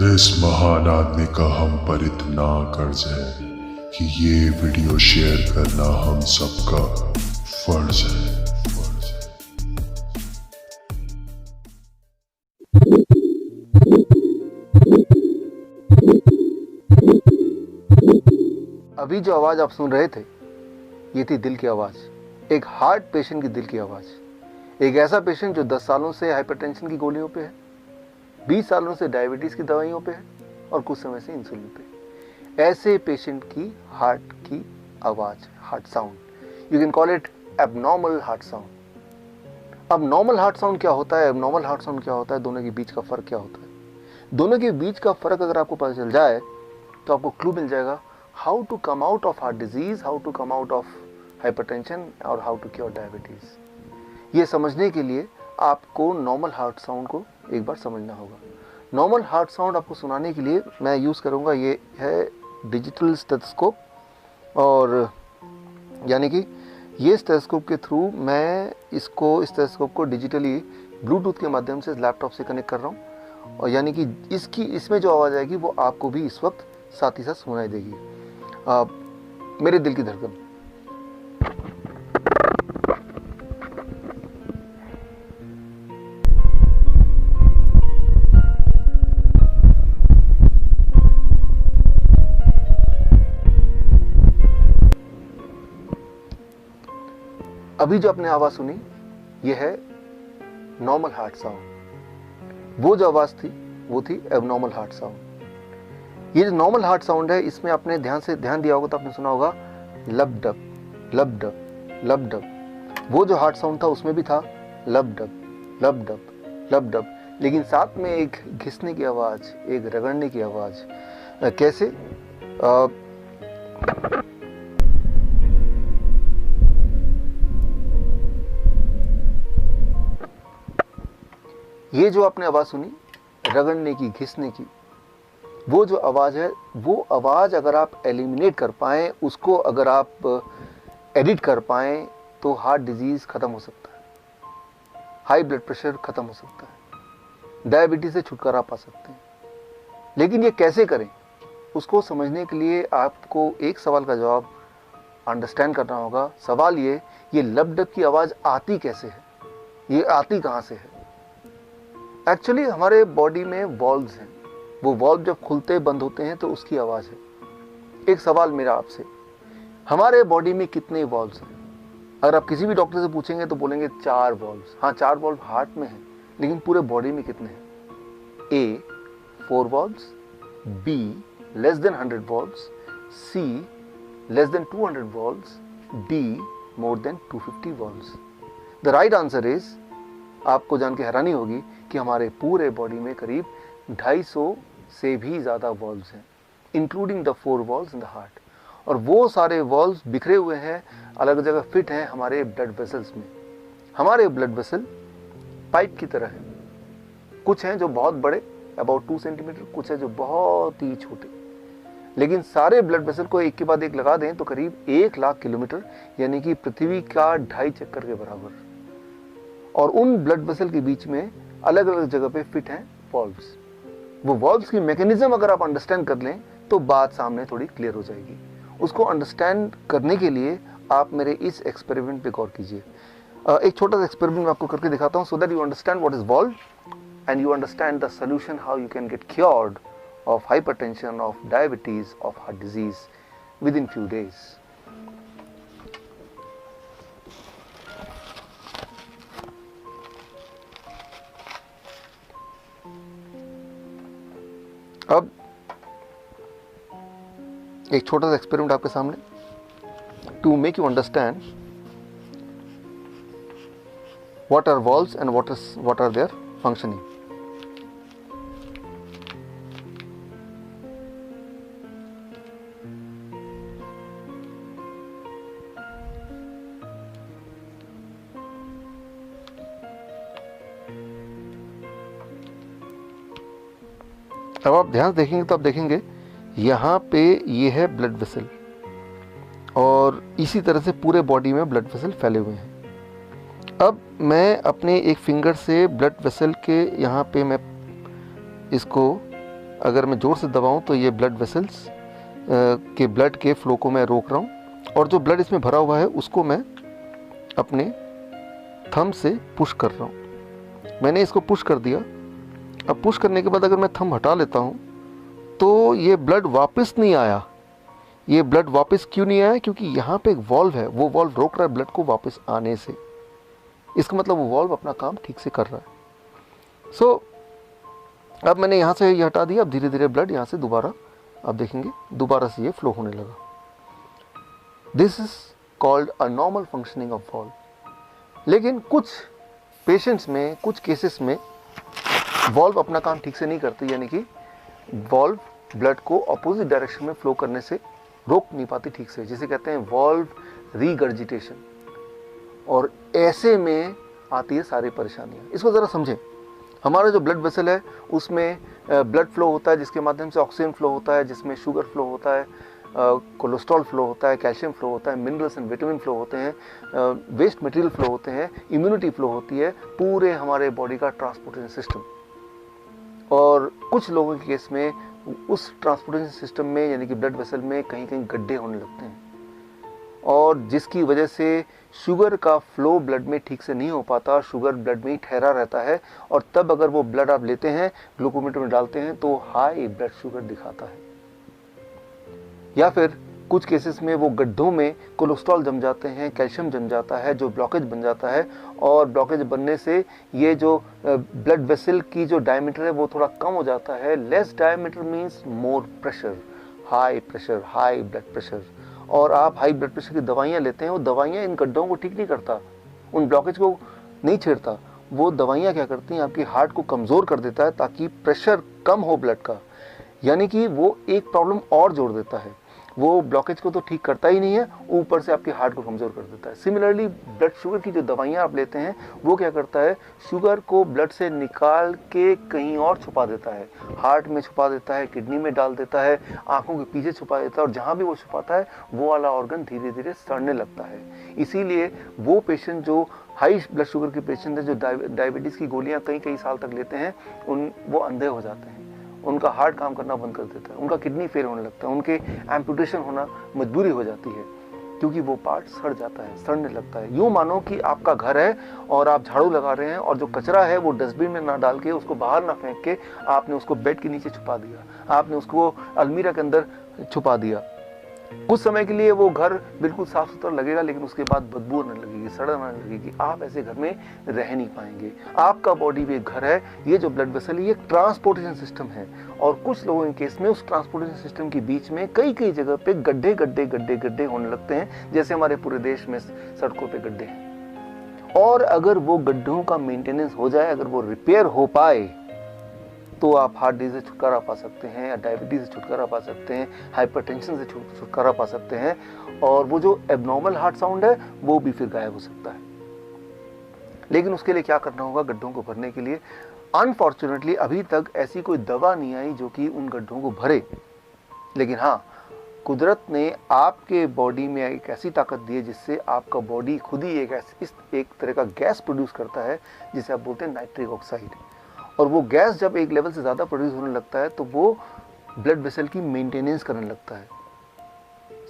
इस महान आदमी का हम पर इतना कर्ज है कि ये वीडियो शेयर करना हम सबका फर्ज है। अभी जो आवाज़ आप सुन रहे थे ये थी दिल की आवाज़, एक हार्ट पेशेंट की दिल की आवाज़। एक ऐसा पेशेंट जो 10 सालों से हाइपरटेंशन की गोलियों पे है, 20 सालों से डायबिटीज़ की दवाइयों पे है और कुछ समय से इंसुलिन पे। ऐसे पेशेंट की हार्ट की आवाज़, heart sound, you can call it abnormal heart sound. अब नॉर्मल हार्ट साउंड क्या होता है, एबनॉर्मल हार्ट साउंड क्या होता है, दोनों के बीच का फ़र्क क्या होता है? दोनों के बीच का फ़र्क अगर आपको पता चल जाए तो आपको क्लू मिल जाएगा how to come out of heart disease, how to come out of hypertension और हाउ टू क्योर डायबिटीज़। ये समझने के लिए आपको नॉर्मल हार्ट साउंड को एक बार समझना होगा। नॉर्मल हार्ट साउंड आपको सुनाने के लिए मैं यूज़ करूँगा, ये है डिजिटल स्टेथोस्कोप, और यानी कि ये स्टेथोस्कोप के थ्रू मैं इस स्टेथोस्कोप को डिजिटली ब्लूटूथ के माध्यम से लैपटॉप से कनेक्ट कर रहा हूँ, और यानी कि इसमें जो आवाज़ आएगी वो आपको भी इस वक्त साथ ही साथ सुनाई देगी। मेरे दिल की धड़कन, अभी जो आपने आवाज़ सुनी ये है नॉर्मल हार्ट साउंड। वो जो आवाज़ थी वो थी एबनॉर्मल हार्ट साउंड। ये जो नॉर्मल हार्ट साउंड है इसमें आपने ध्यान दिया होगा तो आपने सुना होगा लब डब लब डब लब डब। वो जो हार्ट साउंड था उसमें भी था लब डब लब डब लब डब, लेकिन साथ में एक घिसने की आवाज़, एक रगड़ने की आवाज़। कैसे? ये जो आपने आवाज़ सुनी रगड़ने की, घिसने की, वो जो आवाज़ है, वो आवाज़ अगर आप एलिमिनेट कर पाएँ, उसको अगर आप एडिट कर पाएँ तो हार्ट डिजीज़ ख़त्म हो सकता है, हाई ब्लड प्रेशर ख़त्म हो सकता है, डायबिटीज़ से छुटकारा पा सकते हैं। लेकिन ये कैसे करें, उसको समझने के लिए आपको एक सवाल का जवाब अंडरस्टैंड करना होगा। सवाल ये लब डब की आवाज़ आती कैसे है, ये आती कहाँ से है? एक्चुअली हमारे बॉडी में वॉल्व्स हैं, वो वॉल्व जब खुलते बंद होते हैं तो उसकी आवाज़ है। एक सवाल मेरा आपसे, हमारे बॉडी में कितने वॉल्व्स हैं? अगर आप किसी भी डॉक्टर से पूछेंगे तो बोलेंगे 4 वॉल्व्स। हाँ, 4 वॉल्व हार्ट में हैं, लेकिन पूरे बॉडी में कितने हैं? A 4 valves, B less than 100 valves, C less than 200 valves, D more than 250 valves. The right answer is, आपको जान के हैरानी होगी कि हमारे पूरे बॉडी में करीब 250 से भी ज़्यादा वॉल्व्स हैं, including the 4 valves in the heart. और वो सारे वॉल्व्स बिखरे हुए हैं, अलग जगह फिट हैं हमारे ब्लड वेसल्स में। हमारे ब्लड वेसल पाइप की तरह हैं, कुछ हैं जो बहुत बड़े अबाउट 2 सेंटीमीटर, कुछ है जो बहुत ही छोटे। लेकिन सारे ब्लड वेसल को एक के बाद एक लगा दें तो करीब 1 लाख किलोमीटर, यानी कि पृथ्वी का 2.5 चक्कर के बराबर। और उन ब्लड वेसल के बीच में अलग अलग जगह पे फिट हैं वॉल्व्स। वो वॉल्व्स की मैकेनिज्म अगर आप अंडरस्टैंड कर लें तो बात सामने थोड़ी क्लियर हो जाएगी। उसको अंडरस्टैंड करने के लिए आप मेरे इस एक्सपेरिमेंट पे गौर कीजिए। एक छोटा सा एक्सपेरिमेंट मैं आपको करके दिखाता हूँ, so that you understand what is valve and you understand the solution, how you can get cured of hypertension, of diabetes, of heart disease within few days. अब एक छोटा सा एक्सपेरिमेंट आपके सामने, to make you understand what are valves and what are their functioning. अब आप ध्यान देखेंगे तो आप देखेंगे यहाँ पे ये है ब्लड वेसल, और इसी तरह से पूरे बॉडी में ब्लड वेसल फैले हुए हैं। अब मैं अपने एक फिंगर से ब्लड वेसल के यहाँ पे मैं इसको अगर मैं ज़ोर से दबाऊं तो ये ब्लड वेसल्स के ब्लड के फ्लो को मैं रोक रहा हूं, और जो ब्लड इसमें भरा हुआ है उसको मैं अपने थंब से पुश कर रहा हूं। मैंने इसको पुश कर दिया। अब पुश करने के बाद अगर मैं थंब हटा लेता हूं तो ये ब्लड वापस नहीं आया। ये ब्लड वापस क्यों नहीं आया? क्योंकि यहाँ पे एक वॉल्व है, वो वॉल्व रोक रहा है ब्लड को वापस आने से। इसका मतलब वो वॉल्व अपना काम ठीक से कर रहा है। सो अब मैंने यहाँ से ये हटा दिया। अब धीरे धीरे ब्लड यहाँ से दोबारा, आप देखेंगे दोबारा से ये फ्लो होने लगा। This is called a normal functioning of valve. लेकिन कुछ पेशेंट्स में, कुछ केसेस में वॉल्व अपना काम ठीक से नहीं करती, यानी कि वॉल्व ब्लड को अपोजिट डायरेक्शन में फ्लो करने से रोक नहीं पाती ठीक से, जिसे कहते हैं वॉल्व रीगर्जिटेशन। और ऐसे में आती है सारी परेशानियां। इसको ज़रा समझें। हमारा जो ब्लड वेसल है उसमें ब्लड फ्लो होता है, जिसके माध्यम से ऑक्सीजन फ्लो होता है, जिसमें शुगर फ्लो होता है, कोलेस्ट्रॉल फ्लो होता है, कैल्शियम फ्लो होता है, मिनरल्स एंड विटामिन फ्लो होते हैं, वेस्ट मटेरियल फ्लो होते हैं, इम्यूनिटी फ्लो होती है, पूरे हमारे बॉडी का ट्रांसपोर्टेशन सिस्टम। और कुछ लोगों के केस में उस ट्रांसपोर्टेशन सिस्टम में, यानी कि ब्लड वेसल में, कहीं कहीं गड्ढे होने लगते हैं, और जिसकी वजह से शुगर का फ्लो ब्लड में ठीक से नहीं हो पाता, शुगर ब्लड में ही ठहरा रहता है। और तब अगर वो ब्लड आप लेते हैं, ग्लूकोमीटर में डालते हैं, तो हाई ब्लड शुगर दिखाता है। या फिर कुछ केसेस में वो गड्ढों में कोलेस्ट्रॉल जम जाते हैं, कैल्शियम जम जाता है, जो ब्लॉकेज बन जाता है। और ब्लॉकेज बनने से ये जो ब्लड वेसल की जो डायमीटर है वो थोड़ा कम हो जाता है। Less diameter means more pressure, high blood pressure. और आप हाई ब्लड प्रेशर की दवाइयाँ लेते हैं, वो दवाइयाँ इन गड्ढों को ठीक नहीं करता, उन ब्लॉकेज को नहीं छेड़ता। वो दवाइयाँ क्या करती हैं, आपकी हार्ट को कमज़ोर कर देता है ताकि प्रेशर कम हो ब्लड का। यानी कि वो एक प्रॉब्लम और जोड़ देता है। वो ब्लॉकेज को तो ठीक करता ही नहीं है, ऊपर से आपकी हार्ट को कमज़ोर कर देता है। सिमिलरली ब्लड शुगर की जो दवाइयाँ आप लेते हैं, वो क्या करता है, शुगर को ब्लड से निकाल के कहीं और छुपा देता है, हार्ट में छुपा देता है, किडनी में डाल देता है, आंखों के पीछे छुपा देता है। और जहाँ भी वो छुपाता है वो वाला ऑर्गन धीरे धीरे सड़ने लगता है। इसीलिए वो पेशेंट जो हाई ब्लड शुगर के पेशेंट है, जो डायबिटीज़ की गोलियाँ कई कई साल तक लेते हैं, वो अंधे हो जाते हैं, उनका हार्ट काम करना बंद कर देता है, उनका किडनी फेल होने लगता है, उनके एम्पुटेशन होना मजबूरी हो जाती है, क्योंकि वो पार्ट सड़ जाता है, सड़ने लगता है। यूँ मानो कि आपका घर है और आप झाड़ू लगा रहे हैं, और जो कचरा है वो डस्टबिन में ना डाल के, उसको बाहर ना फेंक के, आपने उसको बेड के नीचे छुपा दिया, आपने उसको अलमीरा के अंदर छुपा दिया। कुछ समय के लिए वो घर बिल्कुल साफ सुथरा लगेगा, लेकिन उसके बाद बदबू आने लगेगी, सड़न आने लगेगी। आप ऐसे घर में रह नहीं पाएंगे। आपका बॉडी भी एक घर है। ये जो ब्लड वेसल है, ये ट्रांसपोर्टेशन सिस्टम है। और कुछ लोगों के केस में उस ट्रांसपोर्टेशन सिस्टम के बीच में कई कई जगह पे गड्ढे गड्ढे गड्ढे गड्ढे होने लगते हैं, जैसे हमारे पूरे देश में सड़कों पे गड्ढे हैं। और अगर वो गड्ढों का मेंटेनेंस हो जाए, अगर वो रिपेयर हो पाए, तो आप हार्ट डिजीज से छुटकारा पा सकते हैं, या डायबिटीज से छुटकारा पा सकते हैं, हाइपरटेंशन से छुटकारा पा सकते हैं, और वो जो एबनॉर्मल हार्ट साउंड है वो भी फिर गायब हो सकता है। लेकिन उसके लिए क्या करना होगा, गड्ढों को भरने के लिए? अनफॉर्चुनेटली अभी तक ऐसी कोई दवा नहीं आई जो कि उन गड्ढों को भरे। लेकिन हाँ, कुदरत ने आपके बॉडी में एक ऐसी ताकत दी है जिससे आपका बॉडी खुद ही एक तरह का गैस प्रोड्यूस करता है, जिसे आप बोलते हैं नाइट्रिक ऑक्साइड। और वो गैस जब एक लेवल से ज़्यादा प्रोड्यूस होने लगता है तो वो ब्लड वेसल की मेंटेनेंस करने लगता है।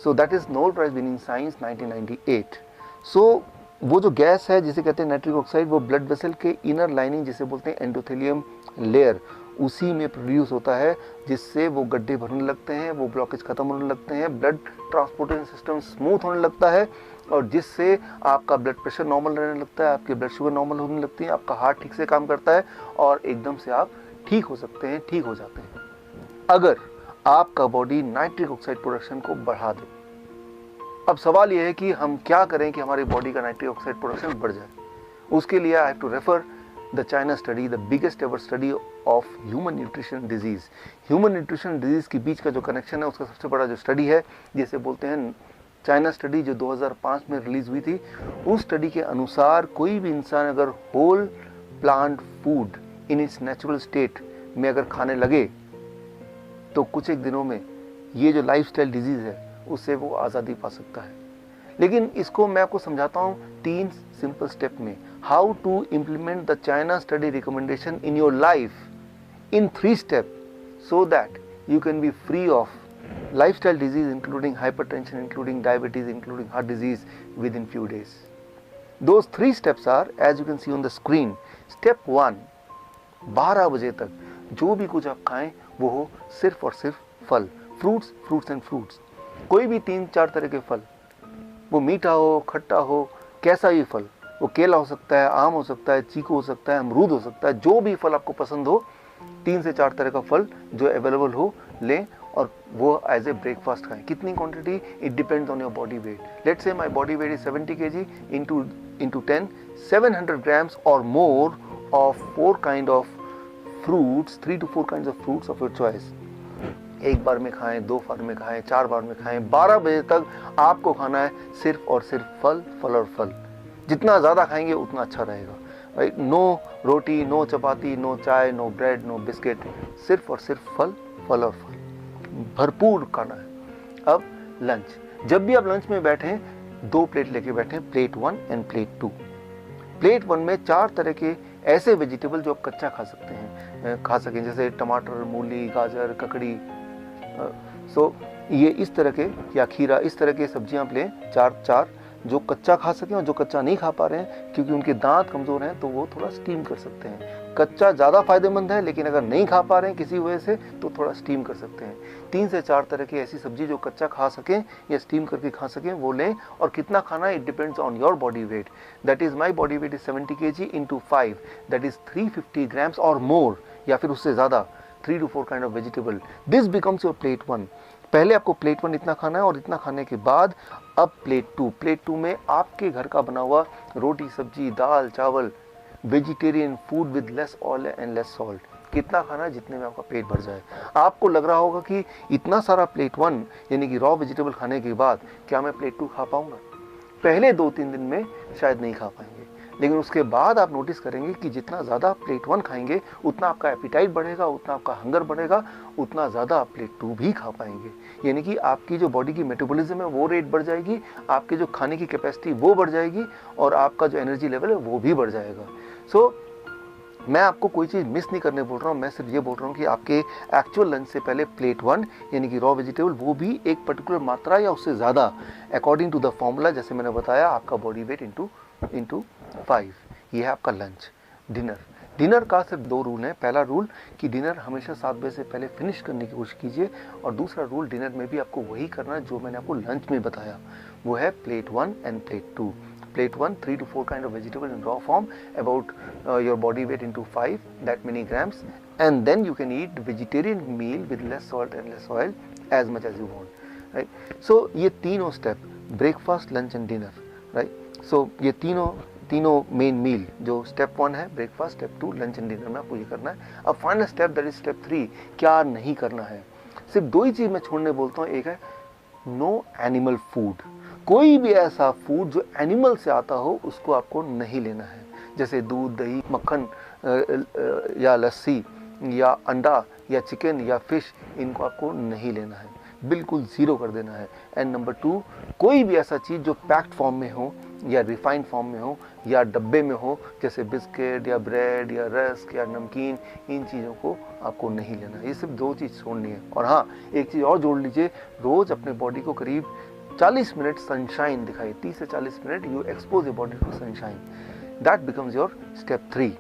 So that is Nobel prize winning science 1998। सो वो जो गैस है जिसे कहते हैं नाइट्रिक ऑक्साइड, वो ब्लड वेसल के इनर लाइनिंग जिसे बोलते हैं एंडोथेलियम लेयर, उसी में प्रोड्यूस होता है, जिससे वो गड्ढे भरने लगते हैं, वो ब्लॉकेज खत्म होने लगते हैं, ब्लड ट्रांसपोर्टेशन सिस्टम स्मूथ होने लगता है, और जिससे आपका ब्लड प्रेशर नॉर्मल रहने लगता है, आपकी ब्लड शुगर नॉर्मल होने लगती है, आपका हार्ट ठीक से काम करता है, और एकदम से आप ठीक हो सकते हैं, ठीक हो जाते हैं, अगर आपका बॉडी नाइट्रिक ऑक्साइड प्रोडक्शन को बढ़ा दे। अब सवाल यह है कि हम क्या करें कि हमारी बॉडी का नाइट्रिक ऑक्साइड प्रोडक्शन बढ़ जाए। उसके लिए I have to refer the China study, the biggest ever study of human nutrition disease. Human nutrition disease के बीच का जो कनेक्शन है, उसका सबसे बड़ा जो स्टडी है, जिसे बोलते हैं चाइना स्टडी, जो 2005 में रिलीज हुई थी। उस स्टडी के अनुसार कोई भी इंसान अगर whole plant food in its natural state में अगर खाने लगे, तो कुछ एक दिनों में ये जो लाइफस्टाइल डिजीज है उससे वो आज़ादी पा सकता है। लेकिन इसको मैं आपको समझाता हूँ 3 सिंपल स्टेप में। How to implement the China study recommendation in your life in 3 step, so that you can be free of lifestyle disease including hypertension, including diabetes, including heart disease within few days. Those 3 steps are, as you can see on the screen. Step 1, 12 बजे तक जो भी कुछ आप खाएं वो हो सिर्फ और सिर्फ फल, फ्रूट्स एंड फ्रूट्स। कोई भी 3-4 तरह के फल, वो मीठा हो, खट्टा हो, कैसा भी फल, वो केला हो सकता है, आम हो सकता है, चीकू हो सकता है, अमरूद हो सकता है, जो भी फल आपको पसंद हो, 3 से 4 तरह का फल जो अवेलेबल हो लें और वो एज ए ब्रेकफास्ट खाएं। कितनी quantity? It depends on your body weight. Let's say my body weight is 70 kg into 10, 700 grams or more of 4 kind of fruits, 3 to 4 kinds of fruits of your choice। एक बार में खाएं, 2 बार में खाएं, 4 बार में खाएं, 12 बजे तक आपको खाना है सिर्फ और सिर्फ फल और फल। जितना ज़्यादा खाएंगे उतना अच्छा रहेगा, राइट? नो रोटी, नो चपाती, नो चाय, नो ब्रेड, नो बिस्किट, सिर्फ और सिर्फ फल और फल, भरपूर खाना है। अब लंच, जब भी आप लंच में बैठें 2 प्लेट लेके बैठें, प्लेट 1 एंड प्लेट 2। प्लेट 1 में 4 तरह के ऐसे वेजिटेबल जो आप कच्चा खा सकते हैं, खा सकें, जैसे टमाटर, मूली, गाजर, ककड़ी, सो ये इस तरह के, या खीरा, इस तरह के सब्जियां आप लें, 4 जो कच्चा खा सकें। और जो कच्चा नहीं खा पा रहे हैं क्योंकि उनके दांत कमज़ोर हैं तो वो थोड़ा स्टीम कर सकते हैं। कच्चा ज़्यादा फायदेमंद है, लेकिन अगर नहीं खा पा रहे हैं किसी वजह से तो थोड़ा स्टीम कर सकते हैं। 3 से 4 तरह की ऐसी सब्जी जो कच्चा खा सकें या स्टीम करके खा सकें वो लें। और कितना खाना है, it depends on your body weight. That is my body weight is 70 kg into 5, that is 350 grams और मोर, या फिर उससे ज़्यादा, 3 to 4 kind of vegetable। This becomes your plate 1। पहले आपको प्लेट 1 इतना खाना है और इतना खाने के बाद अब प्लेट 2। प्लेट 2 में आपके घर का बना हुआ रोटी, सब्जी, दाल, चावल, vegetarian food with less oil and less salt. कितना खाना है? जितने में आपका पेट भर जाए। आपको लग रहा होगा कि इतना सारा प्लेट 1 यानी कि रॉ वेजिटेबल खाने के बाद क्या मैं प्लेट 2 खा पाऊंगा? पहले 2-3 दिन में शायद नहीं खा पाएंगे, लेकिन उसके बाद आप नोटिस करेंगे कि जितना ज़्यादा प्लेट 1 खाएंगे उतना आपका एपिटाइट बढ़ेगा, उतना आपका हंगर बढ़ेगा, उतना ज़्यादा आप प्लेट 2 भी खा पाएंगे। यानी कि आपकी जो बॉडी की मेटाबॉलिज्म है वो रेट बढ़ जाएगी, आपके जो खाने की कैपेसिटी वो बढ़ जाएगी और आपका जो एनर्जी लेवल है वो भी बढ़ जाएगा। सो मैं आपको कोई चीज़ मिस नहीं करने बोल रहा हूँ, मैं सिर्फ ये बोल रहा हूँ कि आपके एक्चुअल लंच से पहले प्लेट 1 यानी कि रॉ वेजिटेबल, वो भी एक पर्टिकुलर मात्रा या उससे ज़्यादा अकॉर्डिंग टू द फॉर्मूला, जैसे मैंने बताया, आपका बॉडी वेट इंटू 5। ये है आपका लंच। डिनर का सिर्फ 2 रूल हैं। पहला रूल कि डिनर हमेशा 7 बजे से पहले फिनिश करने की कोशिश कीजिए, और दूसरा रूल डिनर में भी आपको वही करना है जो मैंने आपको लंच में बताया, वो है plate 1 end plate 2। Plate 1, 3 to 4 kind of vegetable in raw form, about your body weight into 5, that many grams, and then you can eat vegetarian meal with less salt and less oil as much as you want, right? So ये तीनों step, breakfast, lunch and dinner, right? So ये तीनों main मील, जो step 1 है breakfast, step 2 lunch and dinner में आपको ये करना है। अब final step, that is step 3, क्या नहीं करना है। सिर्फ 2 ही चीज़ मैं छोड़ने बोलता हूँ। एक है नो एनिमल फूड। कोई भी ऐसा फूड जो एनिमल से आता हो उसको आपको नहीं लेना है, जैसे दूध, दही, मक्खन या लस्सी या अंडा या चिकन या फिश, इनको आपको नहीं लेना है, बिल्कुल ज़ीरो कर देना है। एंड नंबर 2, कोई भी ऐसा चीज़ जो पैक्ड फॉर्म में हो या रिफाइंड फॉर्म में हो या डब्बे में हो, जैसे बिस्किट या ब्रेड या रस्क या नमकीन, इन चीज़ों को आपको नहीं लेना है। ये सिर्फ 2 चीज़ छोड़नी है। और हाँ, एक चीज़ और जोड़ लीजिए, रोज़ अपने बॉडी को करीब 40 मिनट सनशाइन दिखाइए। 30 से 40 minute you expose your body to sunshine, that becomes your step 3।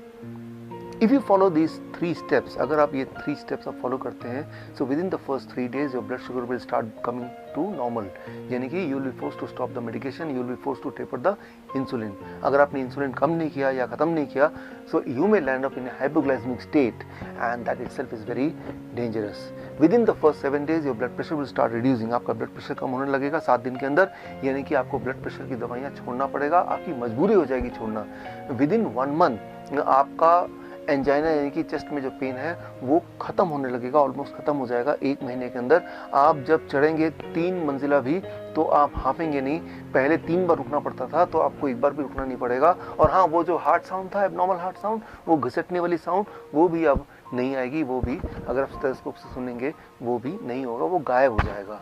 If you follow these 3 steps, अगर आप ये 3 स्टेप्स आप फॉलो करते हैं, so within the first 3 days your blood sugar will start coming to normal, यानी कि you will be force to stop the medication, you will be force to taper the insulin. अगर आपने insulin कम नहीं किया या ख़त्म नहीं किया, so you may land up in hypoglycemic state and that itself is very dangerous. Within the first 7 days your blood pressure will start reducing, आपका blood pressure कम होने लगेगा 7 दिन के अंदर, यानी कि आपको ब्लड प्रेशर की दवाइयाँ छोड़ना पड़ेगा, आपकी मजबूरी हो जाएगी छोड़ना। विद इन 1 month आपका एंजाइना यानी कि चेस्ट में जो पेन है वो ख़त्म होने लगेगा, ऑलमोस्ट ख़त्म हो जाएगा 1 महीने के अंदर। आप जब चढ़ेंगे 3 मंजिला भी तो आप हाफेंगे नहीं। पहले 3 बार रुकना पड़ता था, तो आपको 1 बार भी रुकना नहीं पड़ेगा। और हाँ, वो जो हार्ट साउंड था, एबनॉर्मल हार्ट साउंड, वो घिसटने वाली साउंड, वो भी अब नहीं आएगी, वो भी अगर आप स्टेथोस्कोप से सुनेंगे वो भी नहीं होगा, वो गायब हो जाएगा.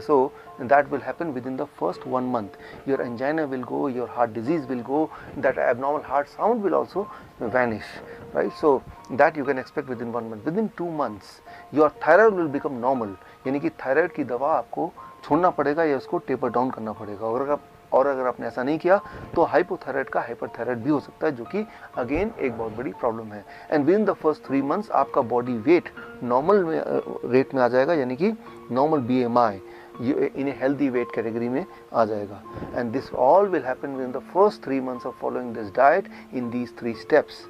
So that will happen within the first 1 month. Your angina will go, your heart disease will go, that abnormal heart sound will also vanish, right? So that you can expect within 1 month. Within 2 months your thyroid will become normal, यानी कि thyroid की दवा आपको छोड़ना पड़ेगा या उसको taper down करना पड़ेगा. अगर आपने ऐसा नहीं किया तो हाइपोथायराइड का हाइपरथायराइड भी हो सकता है, जो कि अगेन एक बहुत बड़ी प्रॉब्लम है. And with in the first 3 months आपका बॉडी वेट नॉर्मल रेट में आ जाएगा, यानी कि normal BMI in a healthy weight category में आ जाएगा. And this all will happen with in the first 3 months of following this diet in these 3 steps.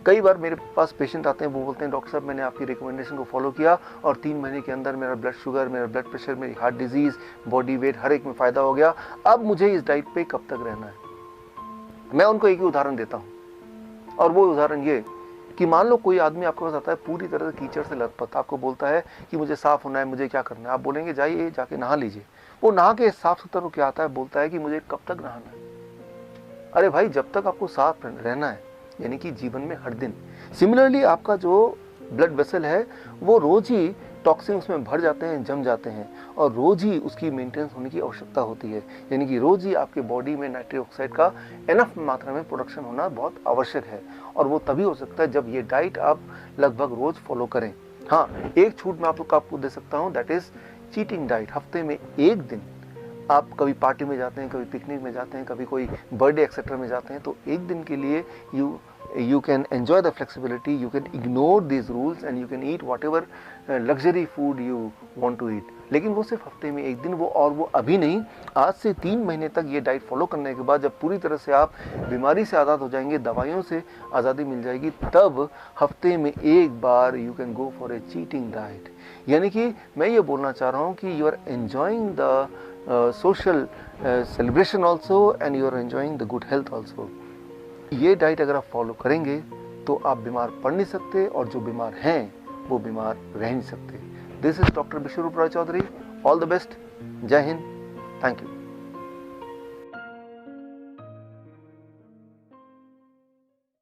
कई बार मेरे पास patient आते हैं, वो बोलते हैं डॉक्टर साहब मैंने आपकी रिकमेंडेशन को फॉलो किया और 3 महीने के अंदर मेरा ब्लड शुगर, मेरा ब्लड प्रेशर, मेरी हार्ट डिजीज़, बॉडी वेट हर एक में फ़ायदा हो गया, अब मुझे इस डाइट पे कब तक रहना है. मैं उनको एक ही उदाहरण देता हूँ, और वो उदाहरण ये कि मान लो कोई आदमी आपके पास आता है पूरी तरह से कीचड़ से लथपथ, आपको बोलता है कि मुझे साफ़ होना है, मुझे क्या करना है. आप बोलेंगे जाइए जाके नहा लीजिए. वो नहा के साफ़ सुथरा हो क्या आता है, बोलता है कि मुझे कब तक नहाना है. अरे भाई, जब तक आपको साफ रहना है, यानी कि जीवन में हर दिन. सिमिलरली आपका जो ब्लड वेसल है वो रोज ही टॉक्सिन उसमें भर जाते हैं, जम जाते हैं, और रोज ही उसकी मेंटेनेंस होने की आवश्यकता होती है. यानी कि रोज ही आपके बॉडी में नाइट्रिक ऑक्साइड का एनफ मात्रा में प्रोडक्शन होना बहुत आवश्यक है, और वो तभी हो सकता है जब ये डाइट आप लगभग रोज फॉलो करें. हाँ, एक छूट मैं आपको दे सकता हूँ, दैट इज चीटिंग डाइट. हफ्ते में एक दिन आप कभी पार्टी में जाते हैं, कभी पिकनिक में जाते हैं, कभी कोई बर्थडे एक्सेट्रा में जाते हैं, तो एक दिन के लिए you can enjoy the flexibility, you can ignore these rules and you can eat whatever luxury food you want to eat. लेकिन वो सिर्फ हफ्ते में एक दिन, वो अभी नहीं, आज से 3 महीने तक ये डाइट फॉलो करने के बाद जब पूरी तरह से आप बीमारी से आज़ाद हो जाएंगे, दवाइयों से आज़ादी मिल जाएगी, तब हफ्ते में एक बार you can go for a cheating diet. यानी कि मैं ये बोलना चाह रहा हूँ कि you are enjoying the social celebration also and you are enjoying the good health also. ये डाइट अगर आप फॉलो करेंगे तो आप बीमार पड़ नहीं सकते, और जो बीमार हैं वो बीमार रह नहीं सकते. This is doctor Vishwaroop Roy Chowdhury. All the best. जय हिंद. Thank you.